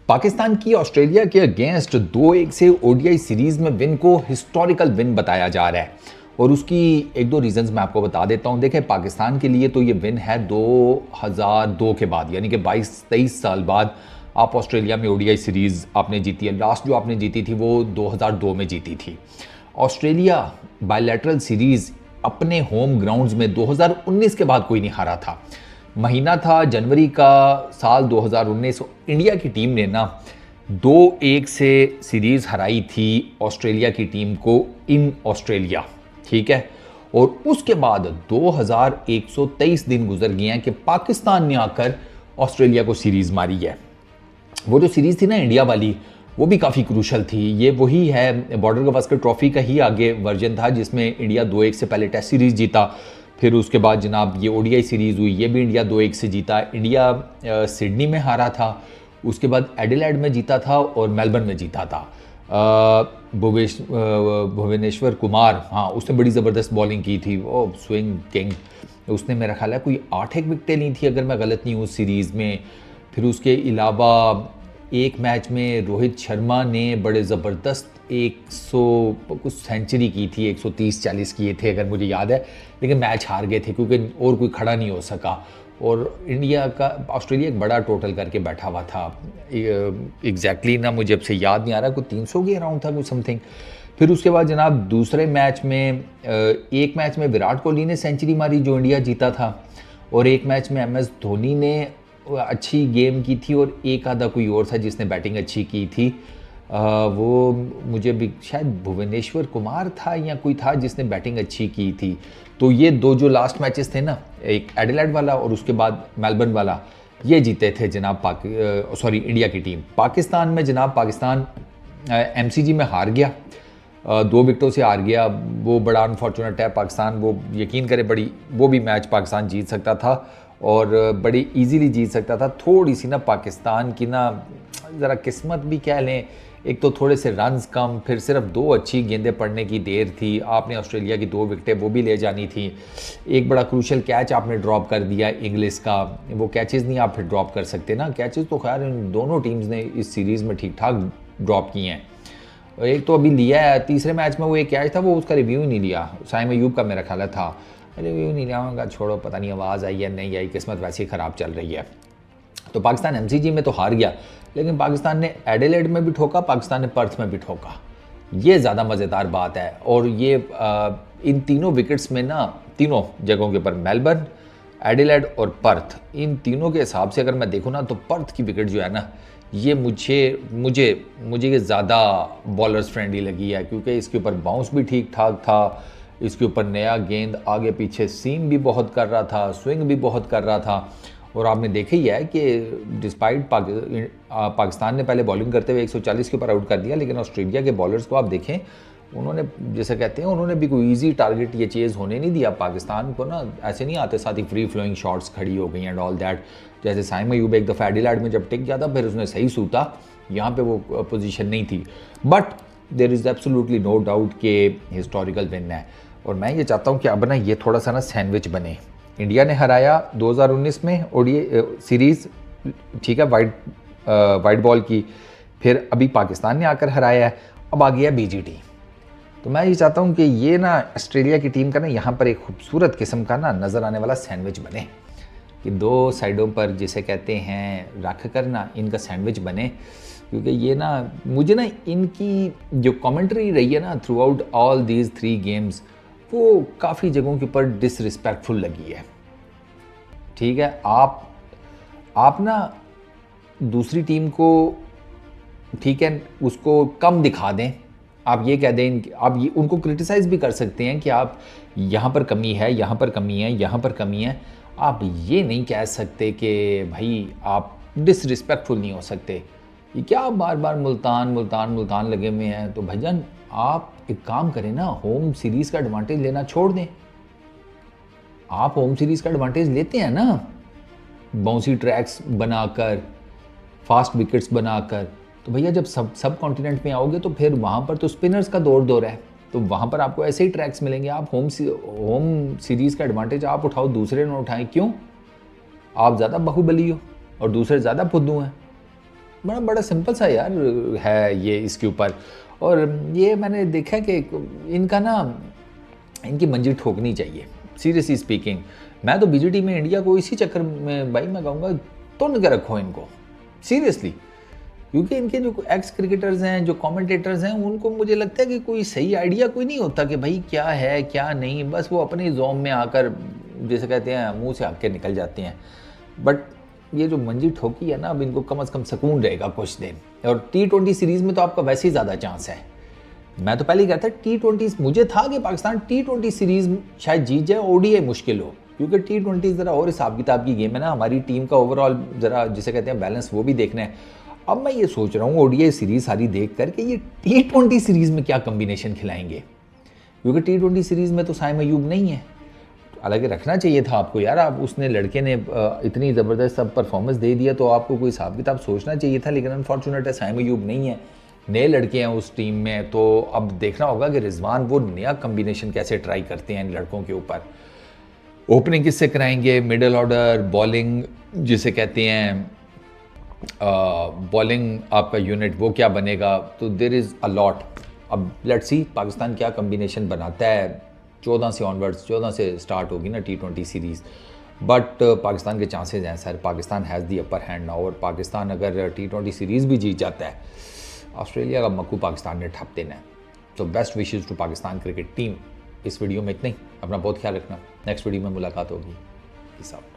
पाकिस्तान की ऑस्ट्रेलिया के अगेंस्ट 2-1 से ओडीआई सीरीज में विन को हिस्टोरिकल विन बताया जा रहा है और उसकी एक दो रीजंस मैं आपको बता देता हूं। देखें, पाकिस्तान के लिए तो ये विन है 2002 के बाद, यानी कि 22-23 साल बाद आप ऑस्ट्रेलिया में ओडीआई सीरीज आपने जीती है। लास्ट जो आपने जीती थी वो 2002 में जीती थी। ऑस्ट्रेलिया बायलैटरल सीरीज अपने होम ग्राउंड्स में 2019 के बाद कोई नहीं हारा था। महीना था जनवरी का साल 2019। इंडिया की टीम ने ना 2-1 से सीरीज हराई थी ऑस्ट्रेलिया की टीम को इन ऑस्ट्रेलिया, ठीक है। और उसके बाद 2123 दिन गुजर गए हैं कि पाकिस्तान ने आकर ऑस्ट्रेलिया को सीरीज मारी है। वो जो सीरीज थी ना इंडिया वाली, वो भी काफ़ी क्रूशल थी। ये वही है, बॉर्डर गवास्कर ट्रॉफी का ही आगे वर्जन था जिसमें इंडिया 2-1 से पहले टेस्ट सीरीज जीता। फिर उसके बाद जनाब ये ओडीआई सीरीज़ हुई, ये भी इंडिया 2-1 से जीता। इंडिया सिडनी में हारा था, उसके बाद एडिलेड में जीता था और मेलबर्न में जीता था। भुवनेश्वर कुमार, हाँ, उसने बड़ी ज़बरदस्त बॉलिंग की थी, वो स्विंग किंग। उसने मेरा ख्याल है कोई 8 विकेटें ली थी अगर मैं गलत नहीं हूँ उस सीरीज़ में। फिर उसके अलावा एक मैच में रोहित शर्मा ने बड़े ज़बरदस्त 100 कुछ सेंचुरी की थी, 130-40 किए थे अगर मुझे याद है, लेकिन मैच हार गए थे क्योंकि और कोई खड़ा नहीं हो सका। और ऑस्ट्रेलिया एक बड़ा टोटल करके बैठा हुआ था। एग्जैक्टली ना मुझे अब से याद नहीं आ रहा, कोई 300 के अराउंड था कुछ समथिंग। फिर उसके बाद जनाब दूसरे मैच में एक मैच में विराट कोहली ने सेंचुरी मारी जो इंडिया जीता था, और एक मैच में MS धोनी ने अच्छी गेम की थी, और एक आधा कोई और था जिसने बैटिंग अच्छी की थी। वो मुझे भी शायद भुवनेश्वर कुमार था या कोई था जिसने बैटिंग अच्छी की थी। तो ये दो जो लास्ट मैचेस थे ना, एक एडिलेड वाला और उसके बाद मेलबर्न वाला, ये जीते थे जनाब इंडिया की टीम। पाकिस्तान में जनाब पाकिस्तान MCG में हार गया, 2 विकेटों से हार गया। वो बड़ा अनफॉर्चुनेट है। पाकिस्तान, वो यकीन करे, वो भी मैच पाकिस्तान जीत सकता था और बड़ी इजीली जीत सकता था। थोड़ी सी ना पाकिस्तान की ना ज़रा किस्मत भी कह लें, एक तो थोड़े से रन्स कम, फिर सिर्फ 2 अच्छी गेंदें पड़ने की देर थी। आपने ऑस्ट्रेलिया की 2 विकेटें वो भी ले जानी थी। एक बड़ा क्रूशल कैच आपने ड्रॉप कर दिया इंग्लिश का। वो कैचेस नहीं आप फिर ड्रॉप कर सकते ना। कैचेस तो खैर इन दोनों टीम्स ने इस सीरीज़ में ठीक ठाक ड्रॉप किए हैं। एक तो अभी लिया है, तीसरे मैच में वो एक कैच था, वो उसका रिव्यू ही नहीं लिया। साइम अयूब का मेरा ख्याल था, रिव्यू नहीं लिया होगा, छोड़ो, पता नहीं आवाज़ आई या नहीं आई, किस्मत वैसे ही ख़राब चल रही है। तो पाकिस्तान MCG में तो हार गया, लेकिन पाकिस्तान ने एडिलेड में भी ठोका, पाकिस्तान ने पर्थ में भी ठोका। ये ज़्यादा मज़ेदार बात है। और ये इन तीनों विकेट्स में ना, तीनों जगहों के ऊपर, मेलबर्न, एडिलेड और पर्थ, इन तीनों के हिसाब से अगर मैं देखूँ ना, तो पर्थ की विकेट जो है ना, ये मुझे ये ज़्यादा बॉलर्स फ्रेंडली लगी है, क्योंकि इसके ऊपर बाउंस भी ठीक ठाक था, इसके ऊपर नया गेंद आगे पीछे सीम भी बहुत कर रहा था, स्विंग भी बहुत कर रहा था। और आपने देखा ही है कि डिस्पाइट पाकिस्तान ने पहले बॉलिंग करते हुए 140 के ऊपर आउट कर दिया, लेकिन ऑस्ट्रेलिया के बॉलर्स को आप देखें, उन्होंने, जैसे कहते हैं, उन्होंने भी कोई इजी टारगेट ये चेज़ होने नहीं दिया पाकिस्तान को ना। ऐसे नहीं आते साथ ही फ्री फ्लोइंग शॉट्स खड़ी हो गई एंड ऑल दैट। जैसे साइम अयूब एक दफ़ा एडिलेड में जब टिक गया था, फिर उसने सही सूता, यहाँ पे वो पोजीशन नहीं थी। But there is absolutely no doubt कि हिस्टोरिकल विन है। और मैं ये चाहता हूँ कि अब ना ये थोड़ा सा ना सैंडविच बने। इंडिया ने हराया 2019 में ओडीआई सीरीज़, ठीक है, वाइट बॉल की। फिर अभी पाकिस्तान ने आकर हराया है, अब आ गया BGT। तो मैं ये चाहता हूँ कि ये ना ऑस्ट्रेलिया की टीम का ना यहाँ पर एक खूबसूरत किस्म का ना नज़र आने वाला सैंडविच बने, कि 2 साइडों पर जिसे कहते हैं रख कर ना इनका सैंडविच बने। क्योंकि ये ना, मुझे ना इनकी जो कमेंट्री रही है ना through out all these 3 games, वो काफ़ी जगहों के ऊपर डिसरिस्पेक्टफुल लगी है। ठीक है, आप ना दूसरी टीम को, ठीक है, उसको कम दिखा दें। आप ये कह दें, आप ये उनको क्रिटिसाइज़ भी कर सकते हैं कि आप यहाँ पर कमी है, यहाँ पर कमी है, यहाँ पर कमी है। आप ये नहीं कह सकते कि भाई आप डिसरिस्पेक्टफुल नहीं हो सकते। ये क्या बार बार मुल्तान लगे हुए हैं। तो भाईजान, आप एक काम करें ना, होम सीरीज़ का एडवांटेज लेना छोड़ दें। आप होम सीरीज़ का एडवांटेज लेते हैं ना, बाउंसी ट्रैक्स बनाकर, फास्ट विकेट्स बनाकर। तो भैया जब सब कॉन्टिनेंट में आओगे तो फिर वहाँ पर तो स्पिनर्स का दौर है, तो वहाँ पर आपको ऐसे ही ट्रैक्स मिलेंगे। आप होम सीरीज़ का एडवांटेज आप उठाओ, दूसरे न उठाएं। क्यों? आप ज़्यादा बाहुबली हो और दूसरे ज़्यादा फुद्दू हैं। बड़ा बड़ा सिंपल सा यार है ये इसके ऊपर। और ये मैंने देखा कि इनका ना, इनकी मंजिल ठोकनी चाहिए सीरियसली स्पीकिंग। मैं तो बीजेटी में इंडिया को इसी चक्कर में भाई मैं कहूँगा तुन के रखो इनको सीरियसली, क्योंकि इनके जो एक्स क्रिकेटर्स हैं, जो कमेंटेटर्स हैं, उनको मुझे लगता है कि कोई सही आइडिया कोई नहीं होता कि भाई क्या है क्या नहीं, बस वो अपनी जोम में आकर जैसे कहते हैं मुंह से आके निकल जाते हैं। बट ये जो मंजिल ठोकी है ना, अब इनको कम से कम सुकून रहेगा कुछ दिन। और T20 सीरीज़ में तो आपका वैसे ही ज़्यादा चांस है। मैं तो पहले ही कहता T20, मुझे था कि पाकिस्तान T20 सीरीज़ शायद जीत जाए, ODI मुश्किल हो, क्योंकि T20 ज़रा और हिसाब किताब की गेम है ना, हमारी टीम का ओवरऑल ज़रा जिसे कहते हैं बैलेंस वो भी देखना है। अब मैं ये सोच रहा हूँ ODI सीरीज़ सारी देख कर के ये T20 सीरीज़ में क्या कम्बिनेशन खिलाएंगे, क्योंकि T20 सीरीज़ में तो साइम अयूब नहीं है। हालांकि रखना चाहिए था आपको यार, आप उसने लड़के ने इतनी ज़बरदस्त सब परफॉर्मेंस दे दिया तो आपको कोई हिसाब किताब सोचना चाहिए था, लेकिन अनफॉर्चुनेट है साइम अयूब नहीं है, नए लड़के हैं उस टीम में। तो अब देखना होगा कि रिजवान वो नया कम्बिनेशन कैसे ट्राई करते हैं इन लड़कों के ऊपर। ओपनिंग किससे कराएंगे, मिडल ऑर्डर, बॉलिंग जिसे कहते हैं बॉलिंग आपका यूनिट वो क्या बनेगा, तो देयर इज़ अ लॉट। अब लेट्स सी पाकिस्तान क्या कम्बिनेशन बनाता है। 14 से ऑनवर्ड्स, 14 से स्टार्ट होगी ना T20 सीरीज़, बट पाकिस्तान के चांसेस हैं sir, Pakistan has the upper hand now. और पाकिस्तान अगर T20 सीरीज़ भी जीत जाता है, ऑस्ट्रेलिया का मक्कू पाकिस्तान ने ठप देना है। तो best wishes to Pakistan cricket team. इस वीडियो में इतना ही, अपना बहुत ख्याल रखना, नेक्स्ट वीडियो में मुलाकात होगी। Peace out.